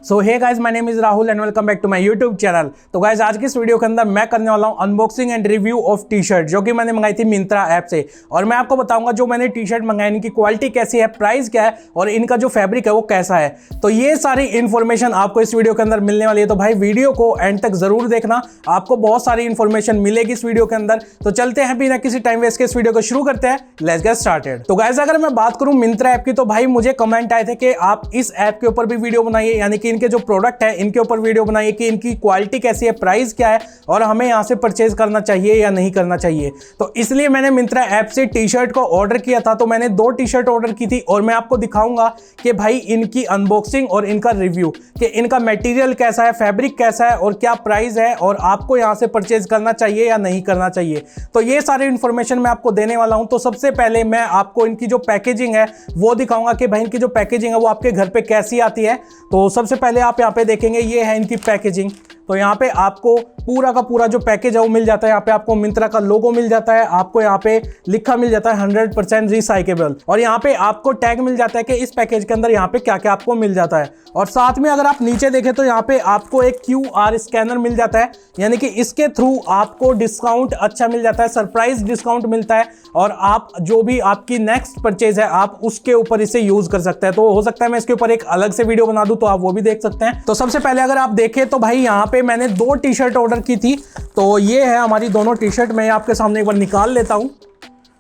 So hey guys, my name is Rahul and welcome back to my YouTube channel. तो guys, आज की इस video के अंदर मैं करने वाला हूं unboxing and review of T shirt जो कि मैंने मंगाई थी मिंत्रा ऐप से। और मैं आपको बताऊंगा जो मैंने टी शर्ट मंगाई इनकी क्वालिटी कैसी है, प्राइस क्या है और इनका जो फैब्रिक है वो कैसा है। तो ये सारी इन्फॉर्मेशन आपको इस वीडियो के अंदर मिलने वाली है। तो भाई वीडियो को एंड तक जरूर देखना, आपको बहुत सारी इन्फॉर्मेशन मिलेगी इस वीडियो के अंदर। तो चलते हैं बिना किसी टाइम वेस्ट के इस वीडियो को शुरू करते हैं। Let's get started. तो गाइस, अगर मैं बात करूं मिंत्रा ऐप की, तो भाई मुझे कमेंट आए थे कि आप इस ऐप के ऊपर भी वीडियो बनाइए, यानी कि इनके जो प्रोडक्ट इनके ऊपर वीडियो बनाइए कि इनकी क्वालिटी कैसी है, प्राइस क्या है और हमें यहां से परचेज करना चाहिए या नहीं करना चाहिए। तो इसलिए मैंने मिंत्रा ऐप से टी शर्ट को ऑर्डर किया था। तो मैंने 2 टी शर्ट ऑर्डर की थी और मैं आपको दिखाऊंगा कि भाई इनकी अनबॉक्सिंग और इनका रिव्यू कि इनका मटेरियल कैसा है, फैब्रिक कैसा है और क्या प्राइस है और आपको यहां से परचेज करना चाहिए या नहीं करना चाहिए। तो ये सारी इंफॉर्मेशन मैं आपको देने वाला हूं। तो सबसे पहले मैं आपको इनकी जो पैकेजिंग है वो दिखाऊंगा कि भाई इनकी जो पैकेजिंग है वो आपके घर पे कैसी आती है। तो सबसे पहले आप यहाँ पे देखेंगे, ये है इनकी पैकेजिंग। तो यहाँ पे आपको पूरा का पूरा जो पैकेज है वो मिल जाता है। यहाँ पे आपको मिंत्रा का लोगो मिल जाता है, आपको यहाँ पे लिखा मिल जाता है 100% रिसाइकेबल, और यहाँ पे आपको टैग मिल जाता है कि इस पैकेज के अंदर यहाँ पे क्या क्या आपको मिल जाता है। और साथ में अगर आप नीचे देखें तो यहाँ पे आपको एक QR स्कैनर मिल जाता है, यानी कि इसके थ्रू आपको डिस्काउंट अच्छा मिल जाता है, सरप्राइज डिस्काउंट मिलता है और आप जो भी आपकी नेक्स्ट परचेज है आप उसके ऊपर इसे यूज कर सकते हैं। तो हो सकता है मैं इसके ऊपर एक अलग से वीडियो बना दूं, तो आप वो भी देख सकते हैं। तो सबसे पहले अगर आप देखें तो भाई यहाँ पे मैंने 2 टी शर्ट ऑर्डर की थी। तो ये है हमारी दोनों टी शर्ट, मैं आपके सामने एक बार निकाल लेता हूं।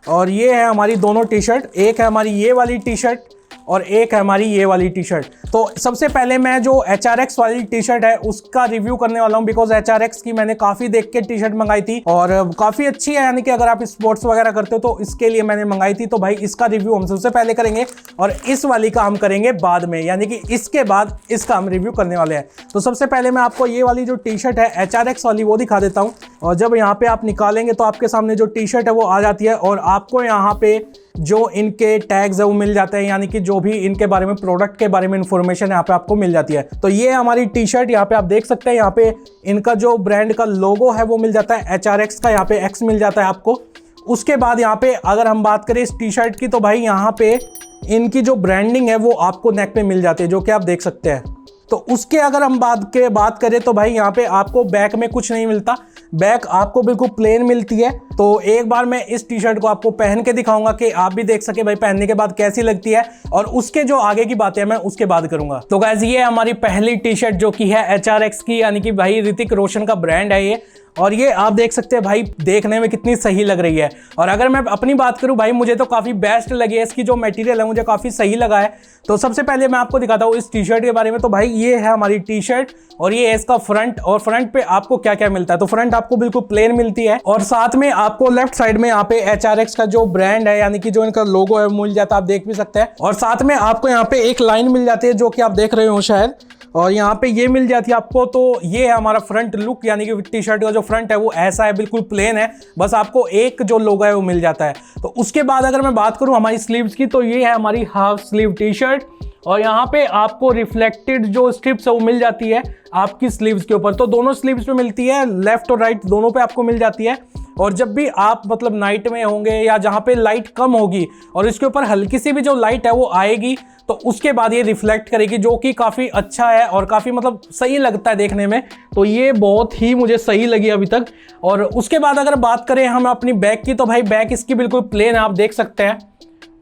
और ये है हमारी दोनों टी शर्ट, एक है हमारी ये वाली टी शर्ट और एक है हमारी ये वाली टी शर्ट। तो सबसे पहले मैं जो HRX वाली टी शर्ट है उसका रिव्यू करने वाला हूं, बिकॉज HRX की मैंने काफ़ी देख के टी शर्ट मंगाई थी और काफ़ी अच्छी है, यानी कि अगर आप स्पोर्ट्स वगैरह करते हो तो इसके लिए मैंने मंगाई थी। तो भाई इसका रिव्यू हम सबसे पहले करेंगे और इस वाली का हम करेंगे बाद में, यानी कि इसके बाद इसका हम रिव्यू करने वाले हैं। तो सबसे पहले मैं आपको ये वाली जो टी शर्ट है HRX वाली वो दिखा देता हूँ। और जब यहाँ पे आप निकालेंगे तो आपके सामने जो टी शर्ट है वो आ जाती है और आपको यहाँ पे जो इनके टैग्स है वो मिल जाते हैं, यानी कि जो भी इनके बारे में, प्रोडक्ट के बारे में इंफॉर्मेशन यहाँ पे आपको मिल जाती है। तो ये हमारी टी शर्ट, यहाँ पे आप देख सकते हैं, यहाँ पे इनका जो ब्रांड का लोगो है वो मिल जाता है HRX का, यहाँ पे X मिल जाता है आपको। उसके बाद यहाँ पे अगर हम बात करें इस टी शर्ट की, तो भाई यहाँ पे इनकी जो ब्रांडिंग है वो आपको नेक पे मिल जाती है, जो कि आप देख सकते हैं। तो उसके अगर हम बात करें तो भाई यहाँ पे आपको बैक में कुछ नहीं मिलता, बैक आपको बिल्कुल प्लेन मिलती है। तो एक बार मैं इस टी शर्ट को आपको पहन के दिखाऊंगा कि आप भी देख सके भाई पहनने के बाद कैसी लगती है, और उसके जो आगे की बातें मैं उसके बाद करूंगा। तो गाइस, ये हमारी पहली टी शर्ट जो कि है HRX की, यानी कि भाई ऋतिक रोशन का ब्रांड है ये। और ये आप देख सकते हैं भाई देखने में कितनी सही लग रही है। और अगर मैं अपनी बात करूं भाई, मुझे तो काफ़ी बेस्ट लगी है, इसकी जो मटेरियल है मुझे काफ़ी सही लगा है। तो सबसे पहले मैं आपको दिखाता हूँ इस टी शर्ट के बारे में। तो भाई ये है हमारी टी शर्ट और ये है इसका फ्रंट। और फ्रंट पे आपको क्या क्या मिलता है, तो फ्रंट आपको बिल्कुल प्लेन मिलती है और साथ में आपको लेफ्ट साइड में यहाँ पे HRX का जो ब्रांड है, यानी कि जो इनका लोगो है मिल जाता है, आप देख भी सकते हैं। और साथ में आपको यहाँ पे एक लाइन मिल जाती है जो कि आप देख रहे हो शायद, और यहाँ पे ये मिल जाती है आपको। तो ये है हमारा फ्रंट लुक, यानी कि टी शर्ट का जो फ्रंट है वो ऐसा है, बिल्कुल प्लेन है, बस आपको एक जो लोगो है वो मिल जाता है। तो उसके बाद अगर मैं बात करूं हमारी स्लीव्स की, तो ये है हमारी हाफ स्लीव टी शर्ट और यहाँ पे आपको रिफ्लेक्टेड जो स्ट्रिप्स है वो मिल जाती है आपकी स्लीव्स के ऊपर। तो दोनों स्लीव्स पे मिलती है, लेफ्ट और राइट दोनों पे आपको मिल जाती है। और जब भी आप मतलब नाइट में होंगे या जहाँ पे लाइट कम होगी और इसके ऊपर हल्की सी भी जो लाइट है वो आएगी, तो उसके बाद ये रिफ्लेक्ट करेगी, जो कि काफ़ी अच्छा है और काफ़ी मतलब सही लगता है देखने में। तो ये बहुत ही मुझे सही लगी अभी तक। और उसके बाद अगर बात करें हम अपनी बैक की, तो भाई बैक इसकी बिल्कुल प्लेन है, आप देख सकते हैं,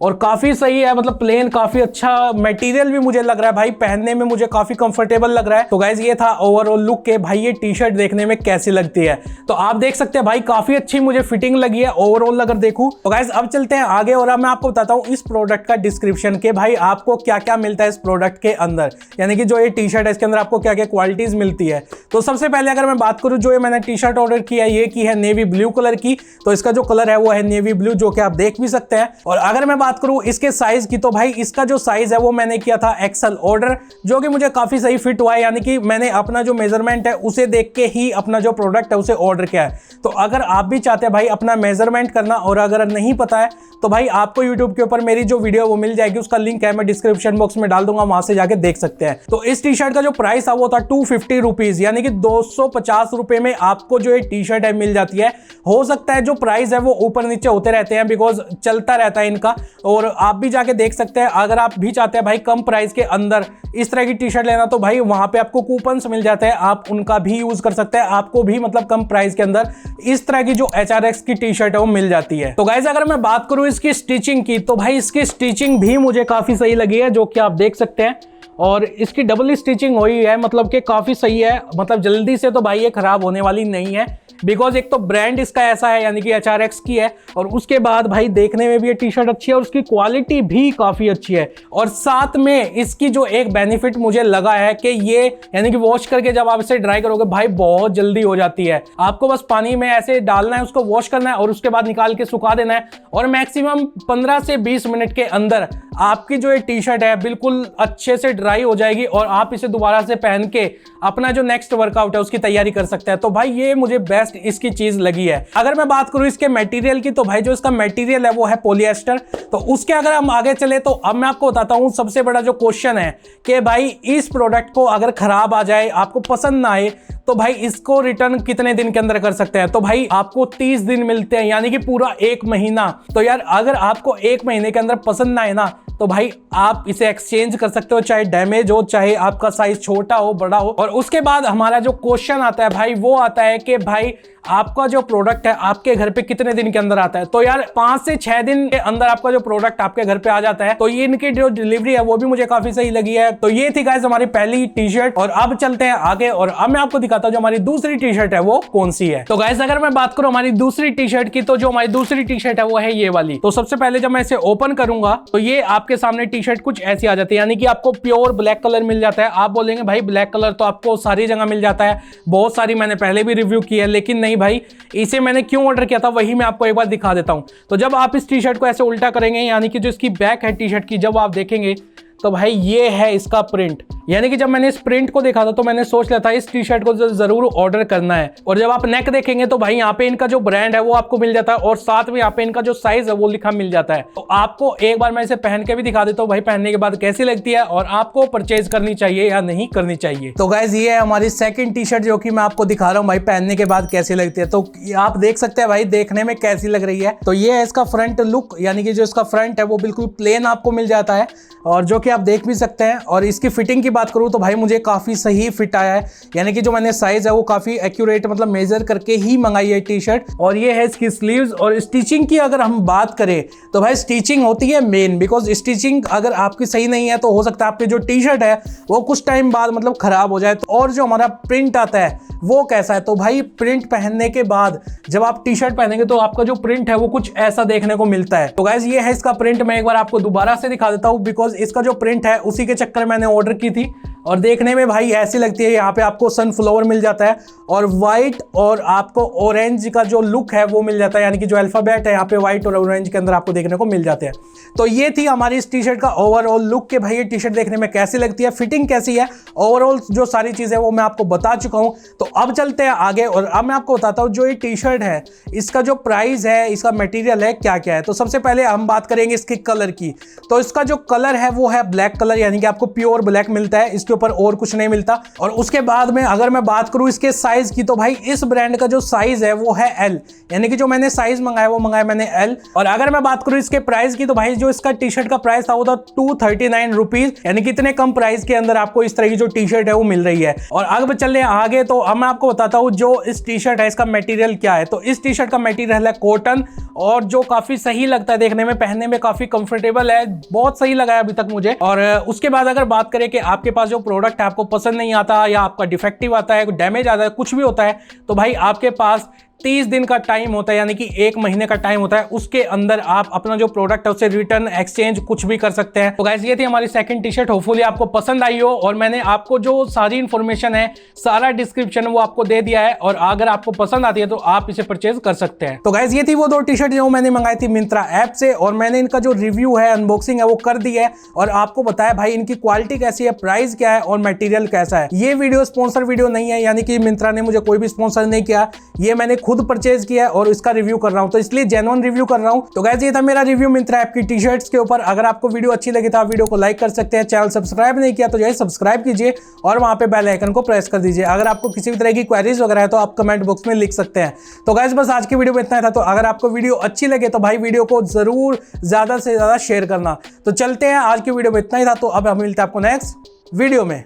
और काफ़ी सही है, मतलब प्लेन, काफ़ी अच्छा मटेरियल भी मुझे लग रहा है भाई, पहनने में मुझे काफ़ी कंफर्टेबल लग रहा है। तो गाइज ये था ओवरऑल लुक के भाई ये टी शर्ट देखने में कैसी लगती है। तो आप देख सकते हैं भाई काफ़ी अच्छी मुझे फिटिंग लगी है ओवरऑल अगर देखूं। तो गाइज अब चलते हैं आगे और अब मैं आपको बताता हूँ इस प्रोडक्ट का डिस्क्रिप्शन के भाई आपको क्या क्या मिलता है इस प्रोडक्ट के अंदर, यानी कि जो ये टी शर्ट है इसके अंदर आपको क्या क्या क्वालिटीज मिलती है। तो सबसे पहले अगर मैं बात करूँ, जो ये मैंने टी शर्ट ऑर्डर किया है ये की है नेवी ब्लू कलर की। तो इसका जो कलर है वो है नेवी ब्लू, जो कि आप देख भी सकते हैं। और अगर मैं बात करूँ इसके साइज की, तो भाई इसका जो साइज है वो मैंने किया था XL ऑर्डर, जो कि मुझे काफी सही फिट हुआ है, यानी कि मैंने अपना जो मेजरमेंट है उसे देख के ही अपना जो प्रोडक्ट है उसे ऑर्डर किया है। तो अगर आप भी चाहते हैं भाई अपना मेजरमेंट करना और अगर नहीं पता है तो भाई आपको YouTube के ऊपर मेरी जो वीडियो वो मिल जाएगी, उसका लिंक है मैं डिस्क्रिप्शन बॉक्स में डाल दूंगा, वहां से जाके देख सकते हैं। तो इस टी शर्ट का जो प्राइस था वो था 250 रुपीज, यानी कि 250 रुपए में आपको जो ये टी शर्ट है मिल जाती है। हो सकता है जो प्राइस है वो ऊपर नीचे होते रहते हैं, बिकॉज चलता रहता है इनका, और आप भी जाके देख सकते हैं। अगर आप भी चाहते हैं भाई कम प्राइस के अंदर इस तरह की टी शर्ट लेना, तो भाई वहां पे आपको कूपन्स मिल जाते हैं, आप उनका भी यूज कर सकते हैं, आपको भी मतलब कम प्राइस के अंदर इस तरह की जो HRX की टी शर्ट है वो मिल जाती है। तो गाइस अगर मैं बात करूं इसकी स्टिचिंग की, तो भाई इसकी स्टिचिंग भी मुझे काफी सही लगी है, जो कि आप देख सकते हैं। और इसकी डबल स्टिचिंग हुई है, मतलब कि काफी सही है, मतलब जल्दी से तो भाई ये खराब होने वाली नहीं है, बिकॉज एक तो ब्रांड इसका ऐसा है यानी कि HRX की है, और उसके बाद भाई देखने में भी ये टी शर्ट अच्छी है और उसकी क्वालिटी भी काफी अच्छी है। और साथ में इसकी जो एक बेनिफिट मुझे लगा है कि ये यानी कि वॉश करके जब आप इसे ड्राई करोगे भाई बहुत जल्दी हो जाती है। आपको बस पानी में ऐसे डालना है, उसको वॉश करना है और उसके बाद निकाल के सुखा देना है, और मैक्सिमम 15 से 20 मिनट के अंदर आपकी जो ये टी शर्ट है बिल्कुल अच्छे से ड्राई हो जाएगी और आप इसे दोबारा से पहन के अपना जो नेक्स्ट वर्कआउट है उसकी तैयारी कर सकते हैं। तो भाई ये मुझे बेस्ट इसकी चीज लगी है। अगर मैं बात करूं इसके मटेरियल की, तो भाई जो इसका मटेरियल है वो है पॉलिएस्टर। तो उसके अगर हम आगे चले तो अब मैं आपको बताता हूं सबसे बड़ा जो क्वेश्चन है कि भाई इस प्रोडक्ट को अगर खराब आ जाए, आपको पसंद ना आए, तो भाई इसको रिटर्न कितने दिन के अंदर कर सकते हैं। तो भाई आपको 30 दिन मिलते हैं, यानी कि पूरा 1 महीना। तो यार अगर आपको 1 महीने के अंदर पसंद ना आए ना, तो भाई आप इसे एक्सचेंज कर सकते हो, चाहे डैमेज हो, चाहे आपका साइज छोटा हो बड़ा हो। और उसके बाद हमारा जो क्वेश्चन आता है भाई वो आता है कि भाई आपका जो प्रोडक्ट है आपके घर पे कितने दिन के अंदर आता है। तो यार 5 से 6 दिन के अंदर आपका जो प्रोडक्ट आपके घर पे आ जाता है। तो ये इनकी जो डिलीवरी है वो भी मुझे काफी सही लगी है। तो ये थी गाइस हमारी पहली टी शर्ट, और अब चलते हैं आगे और अब मैं आपको दिखाता हूं जो हमारी दूसरी टी शर्ट है वो कौन सी है। तो गाइस अगर मैं बात करूं हमारी दूसरी टी शर्ट की, तो जो हमारी दूसरी टी शर्ट है वो है ये वाली। तो सबसे पहले जब मैं इसे ओपन करूंगा तो ये आपके सामने टी शर्ट कुछ ऐसी आ जाती है, यानी कि आपको प्योर ब्लैक कलर मिल जाता है। आप बोलेंगे भाई ब्लैक कलर तो आपको सारी जगह मिल जाता है, बहुत सारी मैंने पहले भी रिव्यू की है, लेकिन नहीं भाई, इसे मैंने क्यों ऑर्डर किया था वही मैं आपको एक बार दिखा देता हूं। तो जब आप इस टी शर्ट को ऐसे उल्टा करेंगे, यानी कि जो इसकी बैक है टी शर्ट की, जब आप देखेंगे तो भाई ये है इसका प्रिंट। यानी कि जब मैंने इस प्रिंट को देखा था तो मैंने सोच लिया था इस टी शर्ट को जरूर ऑर्डर करना है। और जब आप नेक देखेंगे तो भाई यहाँ पे इनका जो ब्रांड है वो आपको मिल जाता है, और साथ में यहाँ पे इनका जो साइज है वो लिखा मिल जाता है। तो आपको एक बार मैं इसे पहन के भी दिखा देता हूँ भाई पहनने के बाद कैसी लगती है, और आपको परचेज करनी चाहिए या नहीं करनी चाहिए। तो गाइज ये है हमारी सेकंड टी शर्ट जो कि मैं आपको दिखा रहा हूँ भाई पहनने के बाद कैसी लगती है। तो आप देख सकते हैं भाई देखने में कैसी लग रही है। तो ये है इसका फ्रंट लुक, यानी कि जो इसका फ्रंट है वो बिल्कुल प्लेन आपको मिल जाता है, और जो कि आप देख भी सकते हैं। और इसकी फिटिंग की बात करूं तो भाई मुझे काफी सही फिट आया है, यानी कि जो मैंने साइज है वो काफी एक्यूरेट मतलब मेजर करके ही मंगाई है टी शर्ट। और ये है इसकी स्लीव्स। और स्टिचिंग की अगर हम बात करें तो भाई स्टिचिंग होती है मेन, बिकॉज स्टिचिंग अगर आपकी सही नहीं है तो हो सकता है आपकी जो टी शर्ट है वो कुछ टाइम बाद मतलब खराब हो जाए। और जो हमारा प्रिंट आता है वो कैसा है, तो भाई प्रिंट पहनने के बाद जब आप टी शर्ट पहनेंगे तो आपका जो प्रिंट है वो कुछ ऐसा देखने को मिलता है। तो गाइस ये है इसका प्रिंट। मैं एक बार आपको दोबारा से दिखा देता हूँ, बिकॉज इसका जो प्रिंट है उसी के चक्कर मैंने ऑर्डर की थी, और देखने में भाई ऐसी लगती है। यहाँ पे आपको सनफ्लावर मिल जाता है, और व्हाइट और आपको ऑरेंज का जो लुक है वो मिल जाता है, यानी कि जो अल्फाबेट है यहाँ पे व्हाइट और ऑरेंज के अंदर आपको देखने को मिल जाते हैं। तो ये थी हमारी इस टी शर्ट का ओवरऑल लुक के भाई ये टी शर्ट देखने में कैसी लगती है, फिटिंग कैसी है, ओवरऑल जो सारी चीजें वो मैं आपको बता चुका हूँ। तो अब चलते हैं आगे, और अब मैं आपको बताता हूँ जो ये टी शर्ट है इसका जो प्राइस है, इसका मटेरियल है, क्या क्या है। तो सबसे पहले हम बात करेंगे इसके कलर की। तो इसका जो कलर है वो है ब्लैक कलर, यानी कि आपको प्योर ब्लैक मिलता है, इसके ऊपर और कुछ नहीं मिलता। और उसके बाद में अगर मैं बात करूं इसके साइज की, तो भाई इस ब्रांड का जो साइज है वो है एल, यानी कि जो मैंने साइज मंगाया वो मंगाया मैंने एल। और अगर मैं बात करूं इसके प्राइस की, तो भाई जो इसका टी शर्ट का प्राइस था वो था 239 रुपीज, यानी कि इतने कम प्राइस के अंदर आपको इस तरह की जो टी शर्ट है वो मिल रही है। और अब चलने आगे, तो अब मैं आपको बताता हूं जो इस टी शर्ट है इसका मटेरियल क्या है। तो इस टी शर्ट का मटेरियल है कॉटन, और जो काफी सही लगता है देखने में, पहनने में काफी कंफर्टेबल है, बहुत सही लगा है अभी तक मुझे। और उसके बाद अगर बात करें कि आपके पास जो प्रोडक्ट है आपको पसंद नहीं आता, या आपका डिफेक्टिव आता है, डैमेज आता है, कुछ भी होता है, तो भाई आपके पास 30 दिन का टाइम होता है, यानी कि 1 महीने का टाइम होता है। उसके अंदर आप अपना जो प्रोडक्ट है उसे रिटर्न एक्सचेंज कुछ भी कर सकते हैं। तो गाइस ये थी हमारी सेकंड टी शर्ट, होपफुली आपको पसंद आई हो, और मैंने आपको जो सारी इंफॉर्मेशन है, सारा डिस्क्रिप्शन वो आपको दे दिया है, और अगर आपको पसंद आती है तो आप इसे परचेज कर सकते हैं। तो गाइस ये थी वो 2 टी शर्ट जो मैंने मंगाई थी मिंत्रा ऐप से, और मैंने इनका जो रिव्यू है, अनबॉक्सिंग है वो कर दी है, और आपको बताया भाई इनकी क्वालिटी कैसी है, प्राइस क्या है और मटेरियल कैसा है। ये वीडियो स्पॉन्सर वीडियो नहीं है, यानी कि मिंत्रा ने मुझे कोई भी स्पॉन्सर नहीं किया, ये मैंने खुद परचेज किया है और इसका रिव्यू कर रहा हूँ, तो इसलिए जेन्युइन रिव्यू कर रहा हूँ। तो गाइस ये था मेरा रिव्यू मिंत्रा ऐप की टी शर्ट्स के ऊपर। अगर आपको वीडियो अच्छी लगी तो आप वीडियो को लाइक कर सकते हैं, चैनल सब्सक्राइब नहीं किया तो जो है सब्सक्राइब कीजिए और वहां पे बेल आइकन को प्रेस कर दीजिए। अगर आपको किसी भी तरह की क्वेरीज वगैरह है तो आप कमेंट बॉक्स में लिख सकते हैं। तो गाइस बस आज की वीडियो में इतना ही था। तो अगर आपको वीडियो अच्छी लगे तो भाई वीडियो को जरूर ज्यादा से ज्यादा शेयर करना। तो चलते हैं, आज की वीडियो में इतना ही था। तो अब हम मिलते हैं आपको नेक्स्ट वीडियो में।